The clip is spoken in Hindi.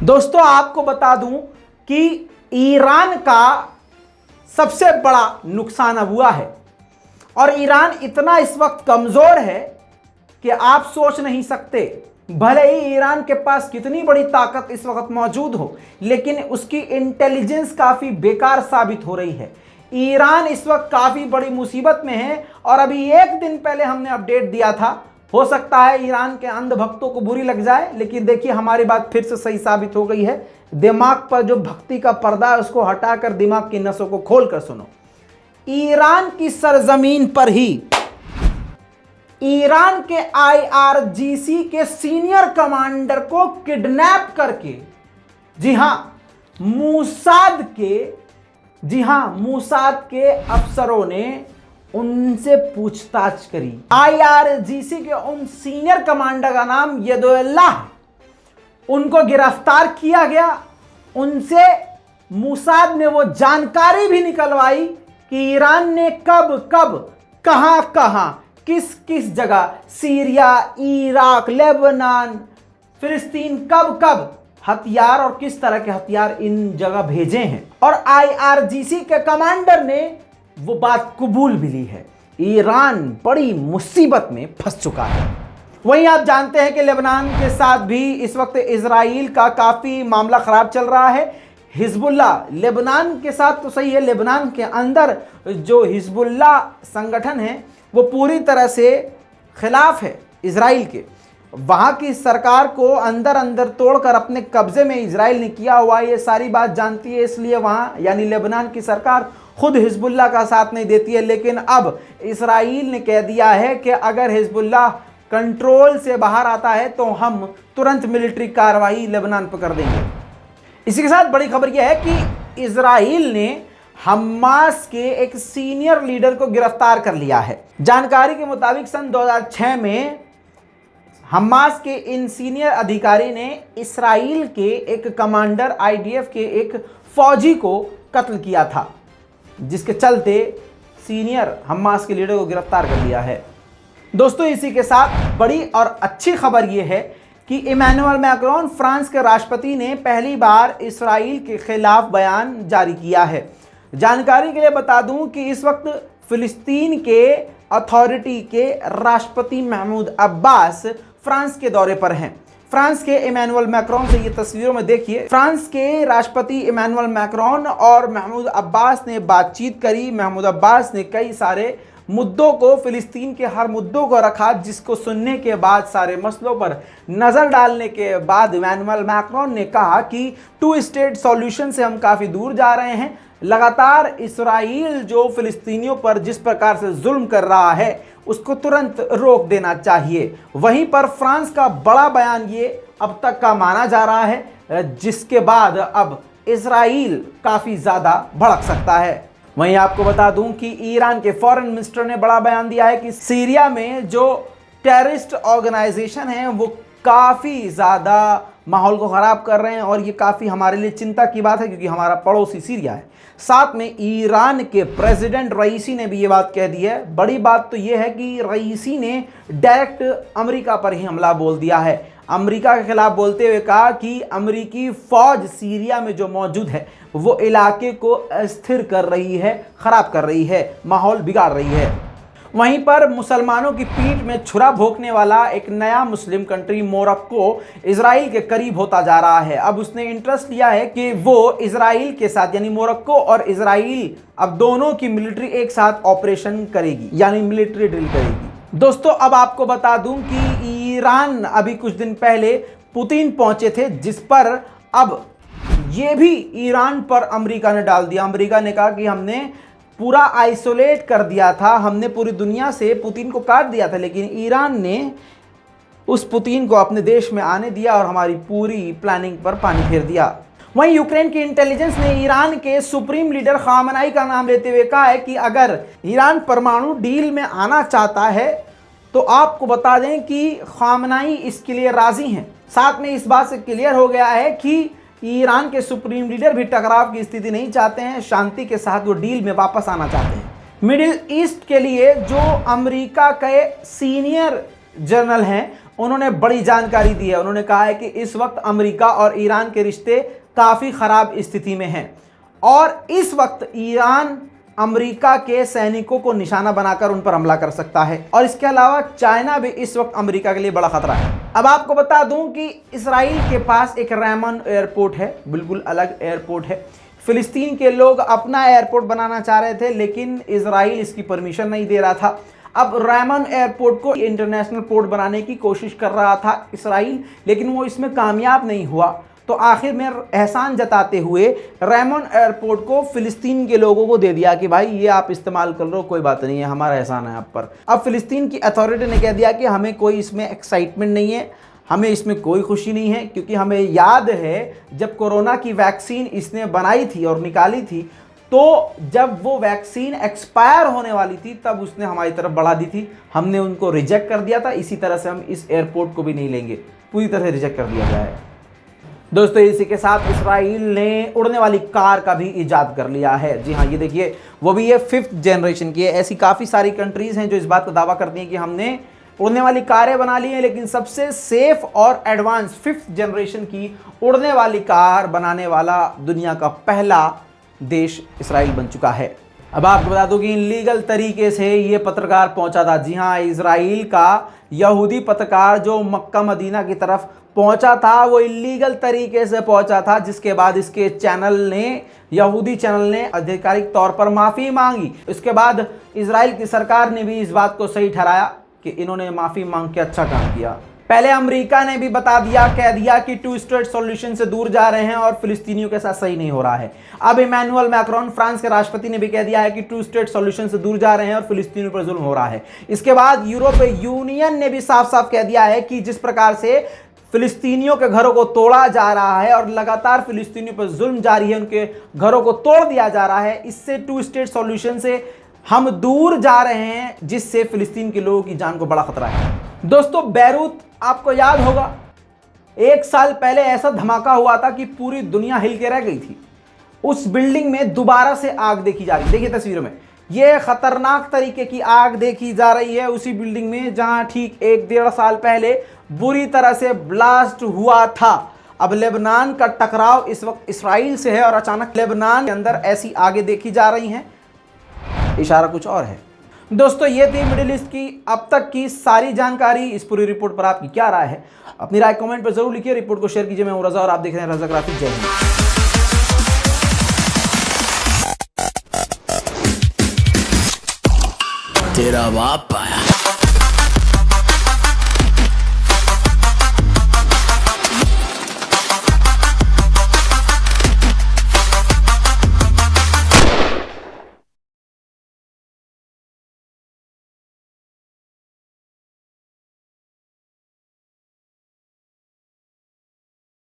दोस्तों आपको बता दूं कि ईरान का सबसे बड़ा नुकसान अब हुआ है और ईरान इतना इस वक्त कमजोर है कि आप सोच नहीं सकते। भले ही ईरान के पास कितनी बड़ी ताकत इस वक्त मौजूद हो, लेकिन उसकी इंटेलिजेंस काफी बेकार साबित हो रही है। ईरान इस वक्त काफी बड़ी मुसीबत में है और अभी एक दिन पहले हमने अपडेट दिया था, हो सकता है ईरान के अंध भक्तों को बुरी लग जाए, लेकिन देखिए हमारी बात फिर से सही साबित हो गई है। दिमाग पर जो भक्ति का पर्दा है उसको हटाकर दिमाग की नसों को खोलकर सुनो। ईरान की सरजमीन पर ही ईरान के आईआरजीसी के सीनियर कमांडर को किडनैप करके, जी हां मूसाद के अफसरों ने उनसे पूछताछ करी। आईआरजीसी के उन सीनियर कमांडर का नाम यदुल्लाह है, उनको गिरफ्तार किया गया। उनसे मूसाद ने वो जानकारी भी निकलवाई कि ईरान ने कब कब कहां किस किस जगह, सीरिया, इराक, लेबनान, फिलिस्तीन, कब हथियार और किस तरह के हथियार इन जगह भेजे हैं। और आईआरजीसी के कमांडर ने वो बात कबूल भी ली है। ईरान बड़ी मुसीबत में फंस चुका है। वहीं आप जानते हैं कि लेबनान के साथ भी इस वक्त इजराइल का काफी मामला खराब चल रहा है। हिजबुल्लाह लेबनान के साथ तो सही है, लेबनान के अंदर जो हिजबुल्लाह संगठन है वो पूरी तरह से खिलाफ है इजराइल के। वहां की सरकार को अंदर अंदर तोड़कर अपने कब्जे में इजराइल ने किया हुआ, ये सारी बात जानती है। इसलिए वहां यानी लेबनान की सरकार खुद हिजबुल्लाह का साथ नहीं देती है। लेकिन अब इजराइल ने कह दिया है कि अगर हिजबुल्लाह कंट्रोल से बाहर आता है तो हम तुरंत मिलिट्री कार्रवाई लेबनान पर कर देंगे। इसी के साथ बड़ी खबर यह है कि इजराइल ने हमास के एक सीनियर लीडर को गिरफ्तार कर लिया है। जानकारी के मुताबिक सन 2006 में हमास के इन सीनियर अधिकारी ने इस्राइल के एक कमांडर, आईडीएफ के एक फौजी को कत्ल किया था, जिसके चलते सीनियर हमास के लीडर को गिरफ्तार कर लिया है। दोस्तों इसी के साथ बड़ी और अच्छी खबर यह है कि इमैनुअल मैक्रोन फ्रांस के राष्ट्रपति ने पहली बार इस्राइल के खिलाफ बयान जारी किया है। जानकारी के लिए बता दूं कि इस वक्त फिलिस्तीन के अथॉरिटी के राष्ट्रपति महमूद अब्बास फ्रांस के दौरे पर हैं। फ्रांस के इमैनुअल मैक्रोन से ये तस्वीरों में देखिए, फ्रांस के राष्ट्रपति इमैनुअल मैक्रोन और महमूद अब्बास ने बातचीत करी। महमूद अब्बास ने कई सारे मुद्दों को, फिलिस्तीन के हर मुद्दों को रखा, जिसको सुनने के बाद, सारे मसलों पर नज़र डालने के बाद इमैनुअल मैक्रोन ने कहा कि 2 स्टेट सॉल्यूशन से हम काफ़ी दूर जा रहे हैं। लगातार इस्राइल जो फिलिस्तीनियों पर जिस प्रकार से जुल्म कर रहा है उसको तुरंत रोक देना चाहिए। वहीं पर फ्रांस का बड़ा बयान ये अब तक का माना जा रहा है, जिसके बाद अब इस्राइल काफ़ी ज़्यादा भड़क सकता है। वहीं आपको बता दूं कि ईरान के फॉरेन मिनिस्टर ने बड़ा बयान दिया है कि सीरिया में जो टेररिस्ट ऑर्गेनाइजेशन है वो काफ़ी ज़्यादा माहौल को ख़राब कर रहे हैं और ये काफ़ी हमारे लिए चिंता की बात है, क्योंकि हमारा पड़ोसी सीरिया है। साथ में ईरान के प्रेसिडेंट रईसी ने भी ये बात कह दी है। बड़ी बात तो ये है कि रईसी ने डायरेक्ट अमेरिका पर ही हमला बोल दिया है। अमेरिका के खिलाफ बोलते हुए कहा कि अमेरिकी फ़ौज सीरिया में जो मौजूद है वो इलाके को अस्थिर कर रही है, ख़राब कर रही है, माहौल बिगाड़ रही है। वहीं पर मुसलमानों की पीठ में छुरा भोंकने वाला एक नया मुस्लिम कंट्री मोरक्को इजराइल के करीब होता जा रहा है। अब उसने इंटरेस्ट लिया है कि वो इजराइल के साथ, यानी मोरक्को और इजराइल, अब दोनों की मिलिट्री एक साथ ऑपरेशन करेगी, यानी मिलिट्री ड्रिल करेगी। दोस्तों अब आपको बता दूं कि ईरान अभी कुछ दिन पहले पुतिन पहुंचे थे, जिस पर अब ये भी ईरान पर अमेरिका ने डाल दिया। अमेरिका ने कहा कि हमने पूरा आइसोलेट कर दिया था, हमने पूरी दुनिया से पुतिन को काट दिया था, लेकिन ईरान ने उस पुतिन को अपने देश में आने दिया और हमारी पूरी प्लानिंग पर पानी फेर दिया। वहीं यूक्रेन की इंटेलिजेंस ने ईरान के सुप्रीम लीडर खामनाई का नाम लेते हुए कहा है कि अगर ईरान परमाणु डील में आना चाहता है तो आपको बता दें कि खामनाई इसके लिए राजी हैं। साथ में इस बात से क्लियर हो गया है कि ईरान के सुप्रीम लीडर भी टकराव की स्थिति नहीं चाहते हैं, शांति के साथ वो डील में वापस आना चाहते हैं। मिडिल ईस्ट के लिए जो अमेरिका के सीनियर जर्नल हैं, उन्होंने बड़ी जानकारी दी है। उन्होंने कहा है कि इस वक्त अमेरिका और ईरान के रिश्ते काफ़ी ख़राब स्थिति में हैं और इस वक्त ईरान अमेरिका के सैनिकों को निशाना बनाकर उन पर हमला कर सकता है और इसके अलावा चाइना भी इस वक्त अमेरिका के लिए बड़ा खतरा है। अब आपको बता दूं कि इसराइल के पास एक रैमन एयरपोर्ट है, बिल्कुल अलग एयरपोर्ट है। फिलिस्तीन के लोग अपना एयरपोर्ट बनाना चाह रहे थे लेकिन इसराइल इसकी परमिशन नहीं दे रहा था। अब रैमन एयरपोर्ट को इंटरनेशनल पोर्ट बनाने की कोशिश कर रहा था इसराइल, लेकिन वो इसमें कामयाब नहीं हुआ। तो आखिर में एहसान जताते हुए रैमन एयरपोर्ट को फिलिस्तीन के लोगों को दे दिया कि भाई ये आप इस्तेमाल कर लो, कोई बात नहीं है, हमारा एहसान है आप पर। अब फिलिस्तीन की अथॉरिटी ने कह दिया कि हमें कोई इसमें एक्साइटमेंट नहीं है, हमें इसमें कोई खुशी नहीं है, क्योंकि हमें याद है जब कोरोना की वैक्सीन इसने बनाई थी और निकाली थी तो जब वो वैक्सीन एक्सपायर होने वाली थी तब उसने हमारी तरफ बढ़ा दी थी, हमने उनको रिजेक्ट कर दिया था। इसी तरह से हम इस एयरपोर्ट को भी नहीं लेंगे, पूरी तरह रिजेक्ट कर दिया जाए। दोस्तों इसी के साथ इसराइल ने उड़ने वाली कार का भी ईजाद कर लिया है। जी हाँ, ये देखिए, वो भी ये 5th जनरेशन की है। ऐसी काफ़ी सारी कंट्रीज़ हैं जो इस बात का दावा करती हैं कि हमने उड़ने वाली कारें बना ली हैं, लेकिन सबसे सेफ और एडवांस 5th जनरेशन की उड़ने वाली कार बनाने वाला दुनिया का पहला देश इसराइल बन चुका है। अब आपको बता दूं कि इलीगल तरीके से ये पत्रकार पहुंचा था। जी हाँ, इसराइल का यहूदी पत्रकार जो मक्का मदीना की तरफ पहुंचा था वो इलीगल तरीके से पहुंचा था, जिसके बाद इसके चैनल ने, यहूदी चैनल ने आधिकारिक तौर पर माफ़ी मांगी। इसके बाद इसराइल की सरकार ने भी इस बात को सही ठहराया कि इन्होंने माफ़ी मांग के अच्छा काम किया। पहले अमेरिका ने भी बता दिया, कह दिया कि 2 स्टेट सॉल्यूशन से दूर जा रहे हैं और फिलिस्तीनियों के साथ सही नहीं हो रहा है। अब इमैनुअल मैक्रोन, फ्रांस के राष्ट्रपति, ने भी कह दिया है कि 2 स्टेट सॉल्यूशन से दूर जा रहे हैं और फिलिस्तीनियों पर जुल्म हो रहा है। इसके बाद यूरोपीय यूनियन ने भी साफ साफ कह दिया है कि जिस प्रकार से फिलिस्तीनियों के घरों को तोड़ा जा रहा है और लगातार फिलिस्तीनियों पर जुल्म जारी है, उनके घरों को तोड़ दिया जा रहा है, इससे 2 स्टेट सॉल्यूशन से हम दूर जा रहे हैं, जिससे फिलिस्तीन के लोगों की जान को बड़ा खतरा है। दोस्तों बैरूत, आपको याद होगा 1 साल पहले ऐसा धमाका हुआ था कि पूरी दुनिया हिल के रह गई थी। उस बिल्डिंग में दोबारा से आग देखी जा रही है। देखिए तस्वीरों में, यह खतरनाक तरीके की आग देखी जा रही है उसी बिल्डिंग में जहां ठीक 1-1.5 साल पहले बुरी तरह से ब्लास्ट हुआ था। अब लेबनान का टकराव इस वक्त इसराइल से है और अचानक लेबनान के अंदर ऐसी आगे देखी जा रही हैं, इशारा कुछ और है। दोस्तों ये थी मिडिल ईस्ट की अब तक की सारी जानकारी। इस पूरी रिपोर्ट पर आपकी क्या राय है? अपनी राय कमेंट पर जरूर लिखिए, रिपोर्ट को शेयर कीजिए। मैं हूं रजा और आप देख रहे हैं रजा ग्राफिक। जय हिंद। तेरा बाप आया।